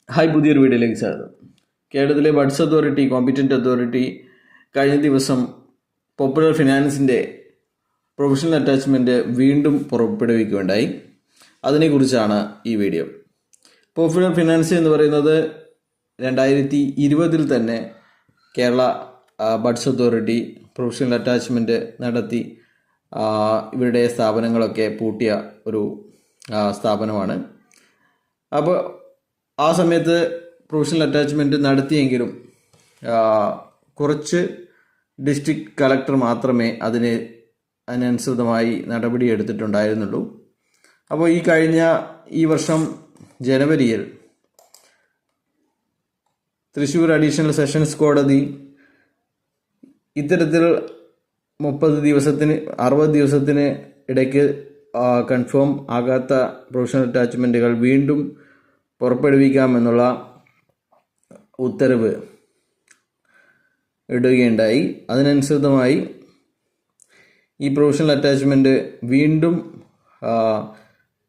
Hi, പുതിയൊരു വീഡിയോയിലേക്ക് സ്വാഗതം. കേരളത്തിലെ ബഡ്സ് അതോറിറ്റി, കോമ്പറ്റന്റ് അതോറിറ്റി കഴിഞ്ഞ ദിവസം പോപ്പുലർ ഫിനാൻസിൻ്റെ പ്രൊഫഷണൽ അറ്റാച്ച്മെൻറ്റ് വീണ്ടും പുറപ്പെടുവിക്കുകയുണ്ടായി. അതിനെക്കുറിച്ചാണ് ഈ വീഡിയോ. പോപ്പുലർ ഫിനാൻസ് എന്ന് പറയുന്നത് 2020 തന്നെ Kerala buds authority professional attachment നടത്തി ഇവരുടെ സ്ഥാപനങ്ങളൊക്കെ പൂട്ടിയ ഒരു സ്ഥാപനമാണ്. അപ്പോൾ ആ സമയത്ത് പ്രൊഫഷണൽ അറ്റാച്ച്മെൻറ്റ് നടത്തിയെങ്കിലും കുറച്ച് ഡിസ്ട്രിക്ട് കളക്ടർ മാത്രമേ അതിനനുസൃതമായി നടപടി എടുത്തിട്ടുണ്ടായിരുന്നുള്ളൂ. അപ്പോൾ ഈ വർഷം ജനുവരിയിൽ തൃശ്ശൂർ അഡീഷണൽ സെഷൻസ് കോടതി ഇത്തരത്തിൽ 60 ദിവസത്തിന് ഇടയ്ക്ക് കൺഫേം ആകാത്ത പ്രൊഫഷണൽ അറ്റാച്ച്മെൻറ്റുകൾ വീണ്ടും പുറപ്പെടുവിക്കാമെന്നുള്ള ഉത്തരവ് ഇടുകയുണ്ടായി. അതിനനുസൃതമായി ഈ പ്രൊഫഷണൽ അറ്റാച്ച്മെൻറ്റ് വീണ്ടും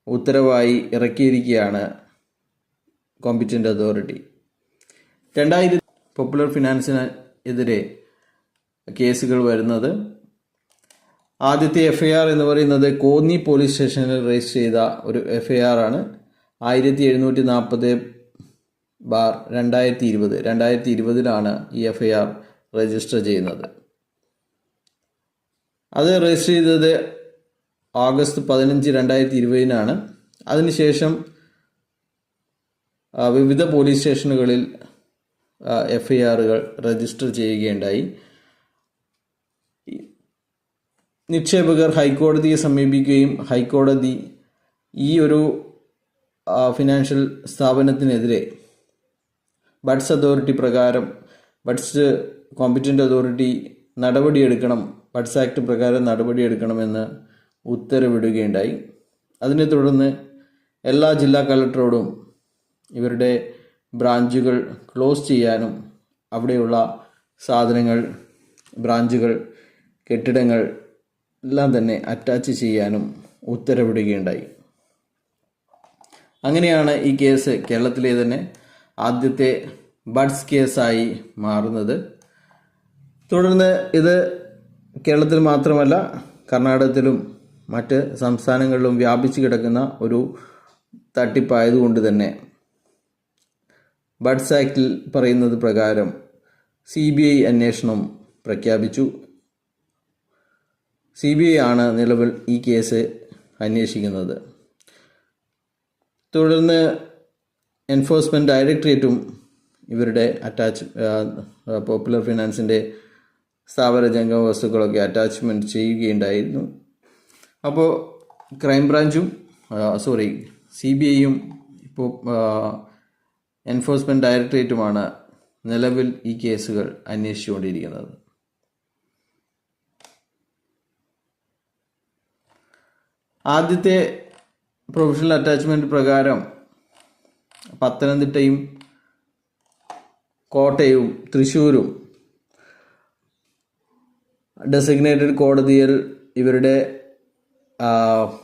ഉത്തരവായി ഇറക്കിയിരിക്കുകയാണ് കോമ്പറ്റന്റ് അതോറിറ്റി. 2000 പോപ്പുലർ ഫിനാൻസിനെതിരെ കേസുകൾ വരുന്നത്, ആദ്യത്തെ FIR എന്ന് പറയുന്നത് കോന്നി പോലീസ് സ്റ്റേഷനിൽ രജിസ്റ്റർ ചെയ്ത ഒരു FIR ആണ്. 1740/2020 ഈ FIR രജിസ്റ്റർ ചെയ്യുന്നത്. അത് രജിസ്റ്റർ ചെയ്തത് ഓഗസ്റ്റ് 15, 2020 അതിനുശേഷം വിവിധ പോലീസ് സ്റ്റേഷനുകളിൽ FIRകൾ രജിസ്റ്റർ ചെയ്യുകയുണ്ടായി. നിക്ഷേപകർ ഹൈക്കോടതിയെ സമീപിക്കുകയും ഹൈക്കോടതി ഈ ഒരു ഫിനാൻഷ്യൽ സ്ഥാപനത്തിനെതിരെ ബഡ്സ് അതോറിറ്റി പ്രകാരം ബഡ്സ് കോമ്പറ്റന്റ് അതോറിറ്റി നടപടിയെടുക്കണം, ബഡ്സ് ആക്ട് പ്രകാരം നടപടിയെടുക്കണമെന്ന് ഉത്തരവിടുകയുണ്ടായി. അതിനെ തുടർന്ന് എല്ലാ ജില്ലാ കളക്ടറോടും ഇവരുടെ ബ്രാഞ്ചുകൾ ക്ലോസ് ചെയ്യാനും അവിടെയുള്ള സാധനങ്ങൾ, ബ്രാഞ്ചുകൾ, കെട്ടിടങ്ങൾ എല്ലാം തന്നെ അറ്റാച്ച് ചെയ്യാനും ഉത്തരവിടുകയുണ്ടായി. അങ്ങനെയാണ് ഈ കേസ് കേരളത്തിലെ തന്നെ ആദ്യത്തെ ബഡ്സ് കേസായി മാറുന്നത്. തുടർന്ന് ഇത് കേരളത്തിൽ മാത്രമല്ല കർണാടകത്തിലും മറ്റ് സംസ്ഥാനങ്ങളിലും വ്യാപിച്ചു കിടക്കുന്ന ഒരു തട്ടിപ്പായതുകൊണ്ട് തന്നെ ബഡ്സ് ആക്ടിൽ പറയുന്നത് പ്രകാരം CBI അന്വേഷണം പ്രഖ്യാപിച്ചു. CBI ആണ് നിലവിൽ ഈ കേസ് അന്വേഷിക്കുന്നത്. തുടർന്ന് എൻഫോഴ്സ്മെൻറ്റ് ഡയറക്ടറേറ്റും ഇവരുടെ പോപ്പുലർ ഫിനാൻസിൻ്റെ സ്ഥാവര ജംഗമ വസ്തുക്കളൊക്കെ അറ്റാച്ച്മെൻറ്റ് ചെയ്യുകയുണ്ടായിരുന്നു. അപ്പോൾ CBIയും ഇപ്പോൾ എൻഫോഴ്സ്മെൻറ്റ് ഡയറക്ടറേറ്റുമാണ് നിലവിൽ ഈ കേസുകൾ അന്വേഷിച്ചുകൊണ്ടിരിക്കുന്നത്. ആദ്യത്തെ പ്രൊഫഷണൽ അറ്റാച്ച്മെൻറ്റ് പ്രകാരം പത്തനംതിട്ടയും കോട്ടയവും തൃശ്ശൂരും ഡെസിഗ്നേറ്റഡ് കോടതിയിൽ ഇവരുടെ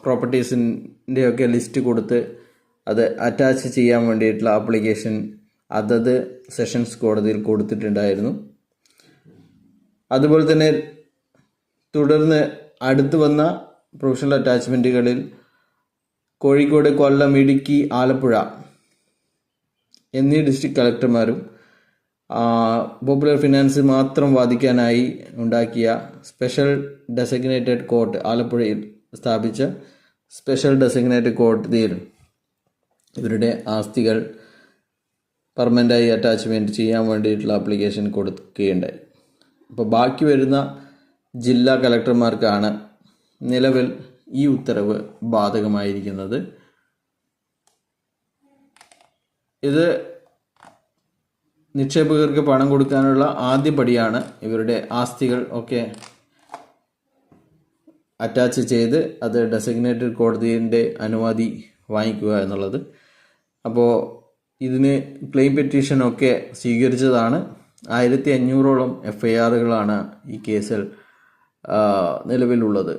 പ്രോപ്പർട്ടീസിൻ്റെയൊക്കെ ലിസ്റ്റ് കൊടുത്ത് അത് അറ്റാച്ച് ചെയ്യാൻ വേണ്ടിയിട്ടുള്ള ആപ്ലിക്കേഷൻ അതത് സെഷൻസ് കോടതിയിൽ കൊടുത്തിട്ടുണ്ടായിരുന്നു. അതുപോലെ തന്നെ തുടർന്ന് അടുത്ത് വന്ന പ്രൊഫഷണൽ അറ്റാച്ച്മെൻറ്റുകളിൽ കോഴിക്കോട്, കൊല്ലം, ഇടുക്കി, ആലപ്പുഴ എന്നീ ഡിസ്ട്രിക്ട് കളക്ടർമാരും പോപ്പുലർ ഫിനാൻസ് മാത്രം വാദിക്കാനായി ഉണ്ടാക്കിയ സ്പെഷ്യൽ ഡെസിഗ്നേറ്റഡ് കോർട്ട്, ആലപ്പുഴയിൽ സ്ഥാപിച്ച സ്പെഷ്യൽ ഡെസിഗ്നേറ്റഡ് കോടതിയിൽ ഇവരുടെ ആസ്തികൾ പെർമനൻ്റായി അറ്റാച്ച്മെൻറ്റ് ചെയ്യാൻ വേണ്ടിയിട്ടുള്ള ആപ്ലിക്കേഷൻ കൊടുക്കുകയുണ്ടായി. അപ്പോൾ ബാക്കി വരുന്ന ജില്ലാ കളക്ടർമാർക്കാണ് നിലവിൽ ഈ ഉത്തരവ് ബാധകമായിരിക്കുന്നത്. ഇത് നിക്ഷേപകർക്ക് പണം കൊടുക്കാനുള്ള ആദ്യ പടിയാണ്. ഇവരുടെ ആസ്തികൾ ഒക്കെ അറ്റാച്ച് ചെയ്ത് അത് ഡെസിഗ്നേറ്റഡ് കോടതിയുടെ അനുമതി വാങ്ങിക്കുക എന്നുള്ളത്. അപ്പോൾ ഇതിന് ക്ലെയിം പെറ്റീഷനൊക്കെ സ്വീകരിച്ചതാണ്. 1500ഓളം FIRകളാണ് ഈ കേസിൽ നിലവിലുള്ളത്.